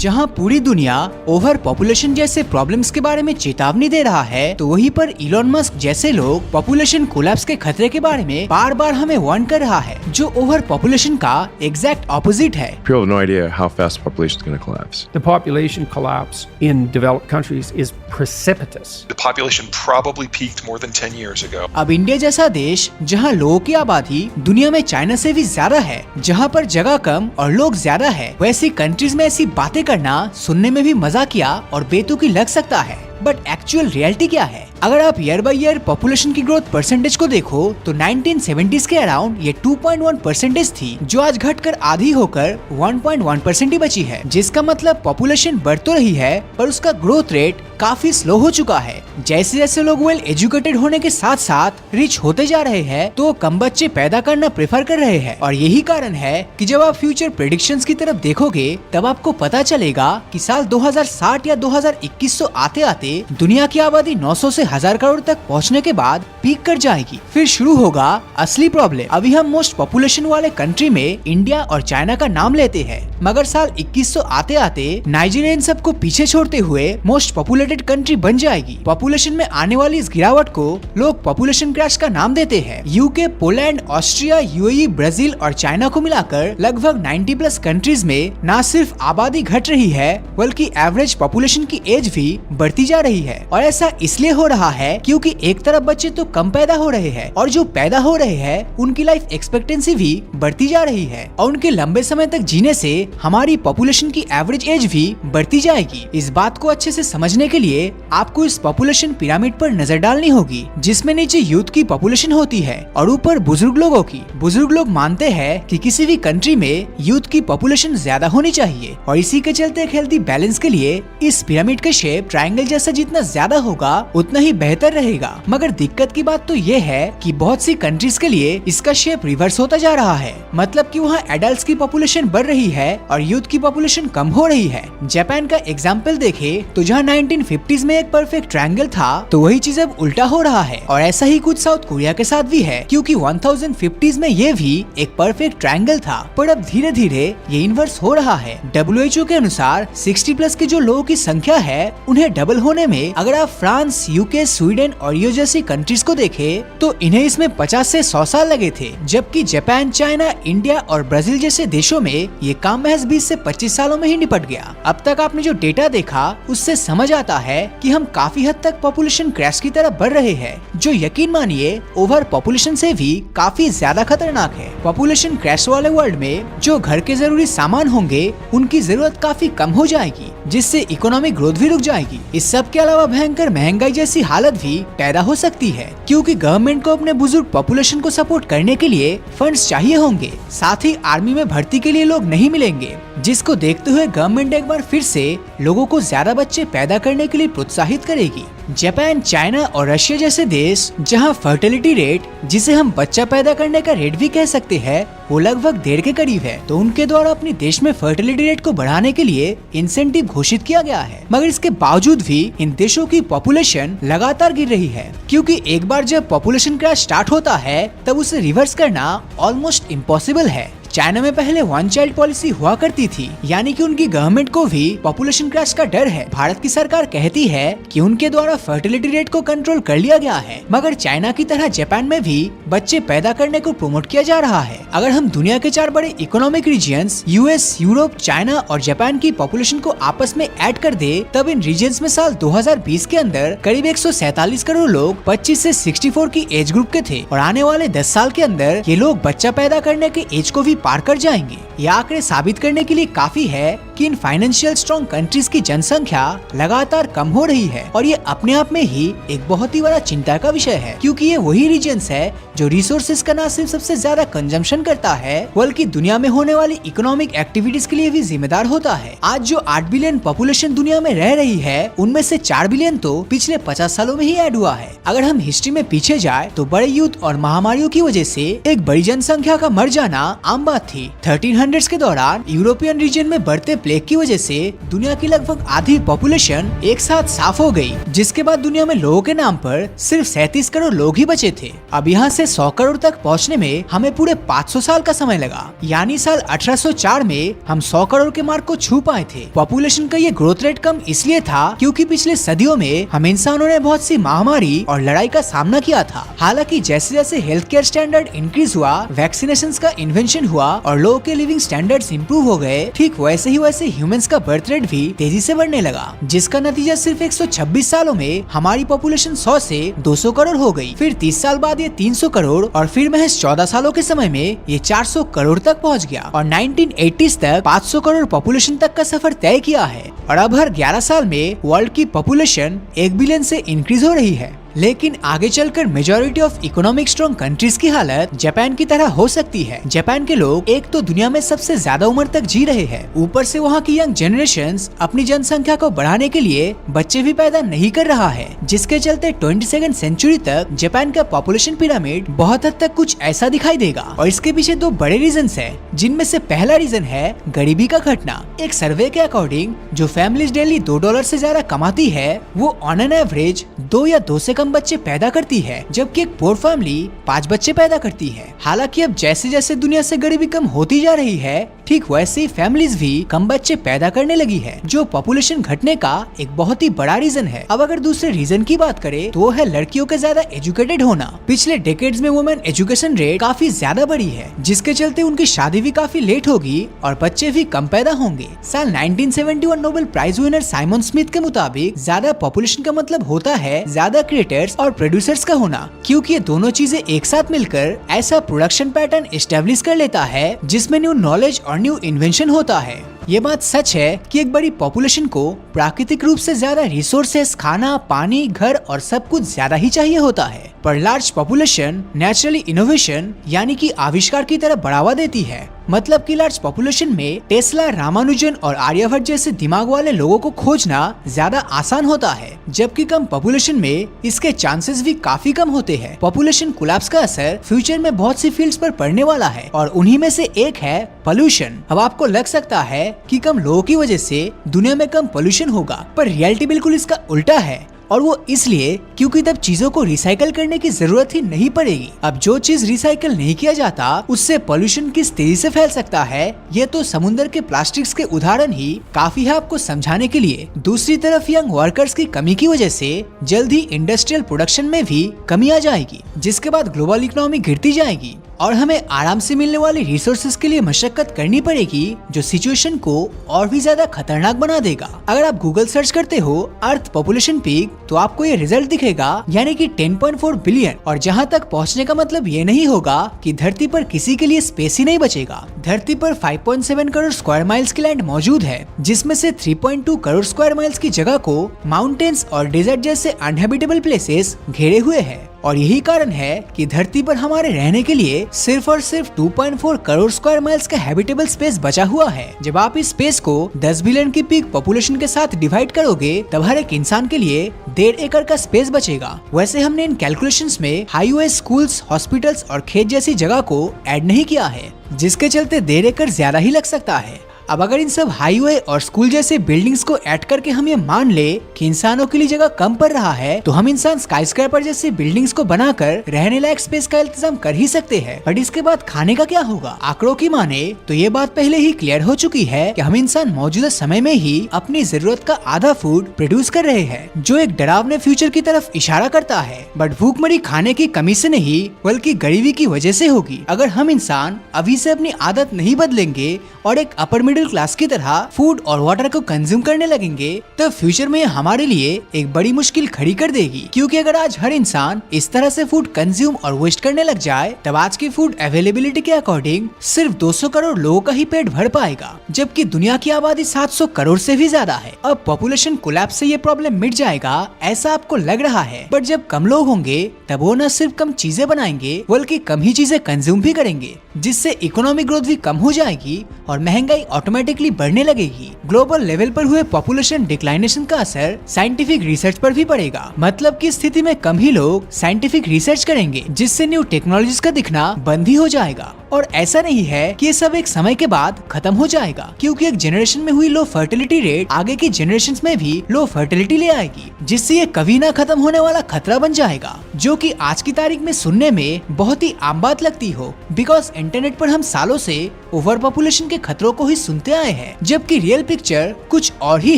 जहां पूरी दुनिया ओवर पॉपुलेशन जैसे प्रॉब्लम्स के बारे में चेतावनी दे रहा है, तो वहीं पर इलॉन मस्क जैसे लोग पॉपुलेशन कोलैप्स के खतरे के बारे में बार बार हमें वार्न कर रहा है, जो ओवर पॉपुलेशन का एग्जैक्ट ऑपोजिट है। People have no idea how fast the population is going to collapse. The population collapse in developed countries is precipitous. The population probably peaked more than 10 years ago. अब India जैसा देश जहां लोगों की आबादी दुनिया में चाइना से भी ज्यादा है, जहां पर जगह कम और लोग ज्यादा है, वैसी कंट्रीज में ऐसी बातें करना सुनने में भी मजाकिया और बेतुकी लग सकता है, बट एक्चुअल रियलिटी क्या है? अगर आप ईयर बाय ईयर पॉपुलेशन की ग्रोथ परसेंटेज को देखो तो 1970s के अराउंड ये 2.1% थी, जो आज घटकर आधी होकर 1.1% ही बची है, जिसका मतलब पॉपुलेशन बढ़ तो रही है पर उसका ग्रोथ रेट काफी स्लो हो चुका है। जैसे जैसे लोग वेल एजुकेटेड होने के साथ साथ रिच होते जा रहे हैं, तो कम बच्चे पैदा करना प्रेफर कर रहे हैं, और यही कारण है कि जब आप फ्यूचर प्रेडिक्शंस की तरफ देखोगे तब आपको पता चलेगा कि साल 2060 या 2100 आते आते दुनिया की आबादी 900 से 1000 करोड़ तक पहुंचने के बाद पीक कर जाएगी। फिर शुरू होगा असली प्रॉब्लम। अभी हम मोस्ट पॉपुलेशन वाले कंट्री में इंडिया और चाइना का नाम लेते हैं, मगर साल 2100 आते आते नाइजीरिया इन सबको पीछे छोड़ते हुए मोस्ट पॉपुलेटेड कंट्री बन जाएगी। पॉपुलेशन में आने वाली इस गिरावट को लोग पॉपुलेशन क्रैश का नाम देते हैं। UK, Poland, Austria, UAE, Brazil और चाइना को मिलाकर लगभग 90+ कंट्रीज में न सिर्फ आबादी घट रही है, बल्कि एवरेज पॉपुलेशन की एज भी बढ़ती जा रही है। और ऐसा इसलिए हो रहा है क्योंकि एक तरफ बच्चे तो कम पैदा हो रहे हैं, और जो पैदा हो रहे हैं उनकी लाइफ एक्सपेक्टेंसी भी बढ़ती जा रही है, और उनके लंबे समय तक जीने से हमारी पॉपुलेशन की एवरेज एज भी बढ़ती जाएगी। इस बात को अच्छे से समझने के लिए आपको इस पॉपुलेशन पिरामिड पर नजर डालनी होगी, जिसमें नीचे यूथ की पॉपुलेशन होती है और ऊपर बुजुर्ग लोगों की। बुजुर्ग लोग मानते हैं कि किसी भी कंट्री में यूथ की पॉपुलेशन ज्यादा होनी चाहिए, और इसी के चलते एक हेल्दी बैलेंस के लिए इस पिरामिड का शेप ट्रायंगल जैसा जितना ज्यादा होगा उतना ही बेहतर रहेगा। मगर दिक्कत की बात तो ये है कि बहुत सी कंट्रीज के लिए इसका शेप रिवर्स होता जा रहा है, मतलब कि वहाँ एडल्ट्स की पॉपुलेशन बढ़ रही है और यूथ की पॉपुलेशन कम हो रही है। जापान का एग्जाम्पल देखे तो जहाँ 1950s में एक परफेक्ट ट्रायंगल था, तो वही चीज अब उल्टा हो रहा है, और ऐसा ही कुछ साउथ कोरिया के साथ भी है, क्योंकि 1050s में ये भी एक परफेक्ट ट्रायंगल था, पर अब धीरे धीरे ये इन्वर्स हो रहा है। WHO के अनुसार 60+ के जो लोगों की संख्या है उन्हें डबल होने में अगर आप फ्रांस, यूके, स्वीडन और यूएस जैसी कंट्रीज को देखें तो इन्हें इसमें 50 से 100 साल लगे थे, जबकि जापान, चाइना, इंडिया और ब्राजील जैसे देशों में ये काम महज 20 से 25 सालों में ही निपट गया। अब तक आपने जो डेटा देखा उससे समझ आता है कि हम काफी हद तक पॉपुलेशन क्रैश की तरफ बढ़ रहे हैं, जो यकीन मानिए ओवर पॉपुलेशन से भी काफी ज्यादा खतरनाक है। पॉपुलेशन क्रैश वाले वर्ल्ड में जो घर के जरूरी सामान होंगे उनकी जरूरत काफी कम हो जाएगी, जिससे इकोनॉमिक ग्रोथ भी रुक जाएगी। इस सब के अलावा भयंकर महंगाई जैसी हालत भी पैदा हो सकती है, क्योंकि गवर्नमेंट को अपने बुजुर्ग पॉपुलेशन को सपोर्ट करने के लिए फंड्स चाहिए होंगे, साथ ही आर्मी में भर्ती के लिए लोग नहीं मिलेंगे, जिसको देखते हुए गवर्नमेंट एक बार फिर से लोगों को ज्यादा बच्चे पैदा करने के लिए प्रोत्साहित करेगी। जापान, चाइना और रशिया जैसे देश जहां फर्टिलिटी रेट, जिसे हम बच्चा पैदा करने का रेट भी कह सकते हैं, वो लगभग 1.5 के करीब है, तो उनके द्वारा अपने देश में फर्टिलिटी रेट को बढ़ाने के लिए इंसेंटिव घोषित किया गया है। मगर इसके बावजूद भी इन देशों की पॉपुलेशन लगातार गिर रही है, क्योंकि एक बार जब पॉपुलेशन क्रैश स्टार्ट होता है तब उसे रिवर्स करना ऑलमोस्ट इम्पॉसिबल है। चाइना में पहले 1 चाइल्ड पॉलिसी हुआ करती थी, यानी कि उनकी गवर्नमेंट को भी पॉपुलेशन क्रैश का डर है। भारत की सरकार कहती है कि उनके द्वारा फर्टिलिटी रेट को कंट्रोल कर लिया गया है, मगर चाइना की तरह जापान में भी बच्चे पैदा करने को प्रमोट किया जा रहा है। अगर हम दुनिया के 4 बड़े economic regions US, Europe, China और जापान की पॉपुलेशन को आपस में ऐड कर दे, तब इन रीजन्स में साल 2020 के अंदर करीब 147 करोड़ लोग 25 से 64 की एज ग्रुप के थे, और आने वाले 10 साल के अंदर ये लोग बच्चा पैदा करने के एज को भी पार कर जाएंगे। ये आंकड़े साबित करने के लिए काफी है कि इन फाइनेंशियल स्ट्रॉन्ग कंट्रीज की जनसंख्या लगातार कम हो रही है, और ये अपने आप में ही एक बहुत ही बड़ा चिंता का विषय है, क्योंकि ये वही रीजन्स है जो रिसोर्सेज का न सिर्फ सबसे ज्यादा कंजम्पशन करता है, बल्कि दुनिया में होने वाली इकोनॉमिक एक्टिविटीज के लिए भी जिम्मेदार होता है। आज जो 8 बिलियन पॉपुलेशन दुनिया में रह रही है, उनमें से 4 बिलियन तो पिछले 50 सालों में ही ऐड हुआ है। अगर हम हिस्ट्री में पीछे जाए तो बड़े युद्ध और महामारियों की वजह से एक बड़ी जनसंख्या का मर जाना आम बात थी। 1300 1900s के दौरान यूरोपियन रीजन में बढ़ते प्लेग की वजह से दुनिया की लगभग आधी पॉपुलेशन एक साथ साफ हो गई, जिसके बाद दुनिया में लोगों के नाम पर सिर्फ 37 करोड़ लोग ही बचे थे। अब यहाँ से 100 करोड़ तक पहुँचने में हमें पूरे 500 साल का समय लगा, यानी साल 1804 में हम 100 करोड़ के मार्क को छू पाए थे। पॉपुलेशन का ये ग्रोथ रेट कम इसलिए था क्योंकि पिछले सदियों में हम इंसानों ने बहुत सी महामारी और लड़ाई का सामना किया था। हालांकि जैसे जैसे हेल्थ केयर स्टैंडर्ड इंक्रीज हुआ, वैक्सीनेशन का इन्वेंशन हुआ और लोगों के लिविंग स्टैंडर्ड्स इंप्रूव हो गए, ठीक वैसे ही वैसे ह्यूमंस का बर्थ रेट भी तेजी से बढ़ने लगा, जिसका नतीजा सिर्फ 126 सालों में हमारी पॉपुलेशन 100 से 200 करोड़ हो गई। फिर 30 साल बाद ये 300 करोड़ और फिर महज 14 सालों के समय में ये 400 करोड़ तक पहुंच गया और 1980s तक 500 करोड़ पॉपुलेशन तक का सफर तय किया है। और अब हर 11 साल में वर्ल्ड की पॉपुलेशन 1 बिलियन से इंक्रीज हो रही है। लेकिन आगे चलकर majority of economic strong countries की हालत जापान की तरह हो सकती है। जापान के लोग एक तो दुनिया में सबसे ज्यादा उम्र तक जी रहे हैं, ऊपर से वहाँ की यंग जनरेशंस अपनी जनसंख्या को बढ़ाने के लिए बच्चे भी पैदा नहीं कर रहा है, जिसके चलते 22nd सेंचुरी तक जापान का पॉपुलेशन पिरामिड बहुत हद तक कुछ ऐसा दिखाई देगा। और इसके पीछे 2 बड़े रीजंस है, जिनमें से पहला रीजन है गरीबी का घटना। एक सर्वे के अकॉर्डिंग जो फैमिलीज डेली $2 से ज्यादा कमाती है, वो ऑन एन एवरेज 2 या 2 से कम बच्चे पैदा करती है, जबकि एक पुअर फैमिली 5 बच्चे पैदा करती है। हालांकि अब जैसे जैसे दुनिया से गरीबी कम होती जा रही है, ठीक वैसे ही फैमिलीज भी कम बच्चे पैदा करने लगी है, जो पॉपुलेशन घटने का एक बहुत ही बड़ा रीजन है। अब अगर दूसरे रीजन की बात करें तो वो है लड़कियों के ज्यादा एजुकेटेड होना। पिछले डेकेड्स में वुमेन एजुकेशन रेट काफी ज्यादा बढ़ी है, जिसके चलते उनकी शादी भी काफी लेट होगी और बच्चे भी कम पैदा होंगे। साल 1971 Nobel prize winner Simon Smith के मुताबिक ज्यादा पॉपुलेशन का मतलब होता है ज्यादा क्रिएटर्स और प्रोड्यूसर्स का होना, क्योंकि ये दोनों चीजें एक साथ मिलकर ऐसा प्रोडक्शन पैटर्न एस्टेब्लिश कर लेता है जिसमें न्यू नॉलेज और न्यू इन्वेंशन होता है। ये बात सच है कि एक बड़ी पॉपुलेशन को प्राकृतिक रूप से ज्यादा रिसोर्सेस, खाना, पानी, घर और सब कुछ ज्यादा ही चाहिए होता है, पर लार्ज पॉपुलेशन नेचुरली इनोवेशन यानी कि आविष्कार की तरफ बढ़ावा देती है। मतलब कि लार्ज पॉपुलेशन में टेस्ला, रामानुजन और आर्यभट्ट जैसे दिमाग वाले लोगों को खोजना ज्यादा आसान होता है, जबकि कम पॉपुलेशन में इसके चांसेस भी काफी कम होते हैं। पॉपुलेशन कोलैप्स का असर फ्यूचर में बहुत सी फील्ड्स पर पड़ने वाला है और उन्हीं में से एक है पोल्यूशन। अब आपको लग सकता है कि कम लोगों की वजह से दुनिया में कम पोल्यूशन होगा, पर रियलिटी बिल्कुल इसका उल्टा है, और वो इसलिए क्योंकि तब चीजों को रिसाइकल करने की जरूरत ही नहीं पड़ेगी। अब जो चीज रिसाइकल नहीं किया जाता उससे पोल्यूशन किस तेजी से फैल सकता है, ये तो समुद्र के प्लास्टिक्स के उदाहरण ही काफी है आपको समझाने के लिए। दूसरी तरफ यंग वर्कर्स की कमी की वजह से जल्द ही इंडस्ट्रियल प्रोडक्शन में भी कमी आ जाएगी, जिसके बाद ग्लोबल इकोनॉमी गिरती जाएगी और हमें आराम से मिलने वाली रिसोर्सेज के लिए मशक्कत करनी पड़ेगी, जो सिचुएशन को और भी ज्यादा खतरनाक बना देगा। अगर आप गूगल सर्च करते हो अर्थ पॉपुलेशन पीक तो आपको ये रिजल्ट दिखेगा, यानी कि 10.4 बिलियन। और जहाँ तक पहुँचने का मतलब ये नहीं होगा कि धरती पर किसी के लिए स्पेस ही नहीं बचेगा। धरती पर 5.7 करोड़ स्क्वायर माइल्स की लैंड मौजूद है, जिसमें से 3.2 करोड़ स्क्वायर माइल्स की जगह को माउंटेन्स और डेजर्ट जैसे अनहेबिटेबल प्लेसेस घेरे हुए हैं। और यही कारण है कि धरती पर हमारे रहने के लिए सिर्फ और सिर्फ 2.4 करोड़ स्क्वायर माइल्स का हैबिटेबल स्पेस बचा हुआ है। जब आप इस स्पेस को 10 बिलियन की पीक पॉपुलेशन के साथ डिवाइड करोगे तब हर एक इंसान के लिए 1.5 एकड़ का स्पेस बचेगा। वैसे हमने इन कैलकुलेशंस में हाईवे, स्कूल्स, हॉस्पिटल्स और खेत जैसी जगह को ऐड नहीं किया है, जिसके चलते 1.5 एकड़ ज्यादा ही लग सकता है। अब अगर इन सब हाईवे और स्कूल जैसे बिल्डिंग्स को ऐड करके हम ये मान ले कि इंसानों के लिए जगह कम पड़ रहा है, तो हम इंसान स्काईस्क्रैपर जैसे बिल्डिंग्स को बनाकर रहने लायक स्पेस का इंतजाम कर ही सकते हैं। बट इसके बाद खाने का क्या होगा? आंकड़ों की माने तो ये बात पहले ही क्लियर हो चुकी है कि हम इंसान मौजूदा समय में ही अपनी जरूरत का आधा फूड प्रोड्यूस कर रहे हैं, जो एक डरावने फ्यूचर की तरफ इशारा करता है। बट भूखमरी खाने की कमी से नहीं बल्कि गरीबी की वजह से होगी। अगर हम इंसान अभी से अपनी आदत नहीं बदलेंगे और एक अपर मिडिल क्लास की तरह फूड और वाटर को कंज्यूम करने लगेंगे, तब फ्यूचर में हमारे लिए एक बड़ी मुश्किल खड़ी कर देगी। क्योंकि अगर आज हर इंसान इस तरह से फूड कंज्यूम और वेस्ट करने लग जाए, तब आज की फूड अवेलेबिलिटी के अकॉर्डिंग सिर्फ 200 करोड़ लोगों का ही पेट भर पाएगा, जबकि दुनिया की आबादी 700 करोड़ से भी ज्यादा है। अब पॉपुलेशन कोलैप्स से ये प्रॉब्लम मिट जाएगा ऐसा आपको लग रहा है, बट जब कम लोग होंगे तब वो न सिर्फ कम चीजें बनाएंगे बल्कि कम ही चीजें कंज्यूम भी करेंगे, जिससे इकोनॉमिक ग्रोथ भी कम हो जाएगी और महंगाई ऑटोमेटिकली बढ़ने लगेगी। ग्लोबल लेवल पर हुए पॉपुलेशन डिक्लाइनेशन का असर साइंटिफिक रिसर्च पर भी पड़ेगा। मतलब की स्थिति में कम ही लोग साइंटिफिक रिसर्च करेंगे, जिससे न्यू टेक्नोलॉजीज का दिखना बंद ही हो जाएगा। और ऐसा नहीं है कि ये सब एक समय के बाद खत्म हो जाएगा, क्योंकि एक जनरेशन में हुई लो फर्टिलिटी रेट आगे की जनरेशन में भी लो फर्टिलिटी ले आएगी, जिससे ये कभी ना खत्म होने वाला खतरा बन जाएगा, जो कि आज की तारीख में सुनने में बहुत ही आम बात लगती हो। बिकॉज इंटरनेट पर हम सालों से ओवर पॉपुलेशन के खतरों को ही सुनते आए हैं, जबकि रियल पिक्चर कुछ और ही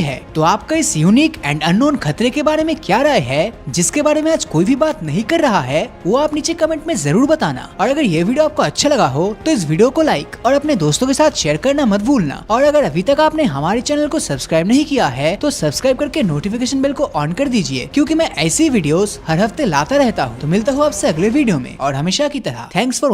है। तो आपका इस यूनिक एंड अननोन खतरे के बारे में क्या राय है, जिसके बारे में आज कोई भी बात नहीं कर रहा है, वो आप नीचे कमेंट में जरूर बताना। और अगर ये वीडियो आपको अच्छा लगा हो तो इस वीडियो को लाइक और अपने दोस्तों के साथ शेयर करना मत भूलना। और अगर अभी तक आपने हमारे चैनल को सब्सक्राइब नहीं किया है तो सब्सक्राइब करके नोटिफिकेशन बेल को ऑन कर दीजिए, क्योंकि मैं ऐसी वीडियोस हर हफ्ते लाता रहता हूँ। तो मिलता हूँ आपसे अगले वीडियो में, और हमेशा की तरह थैंक्स फॉर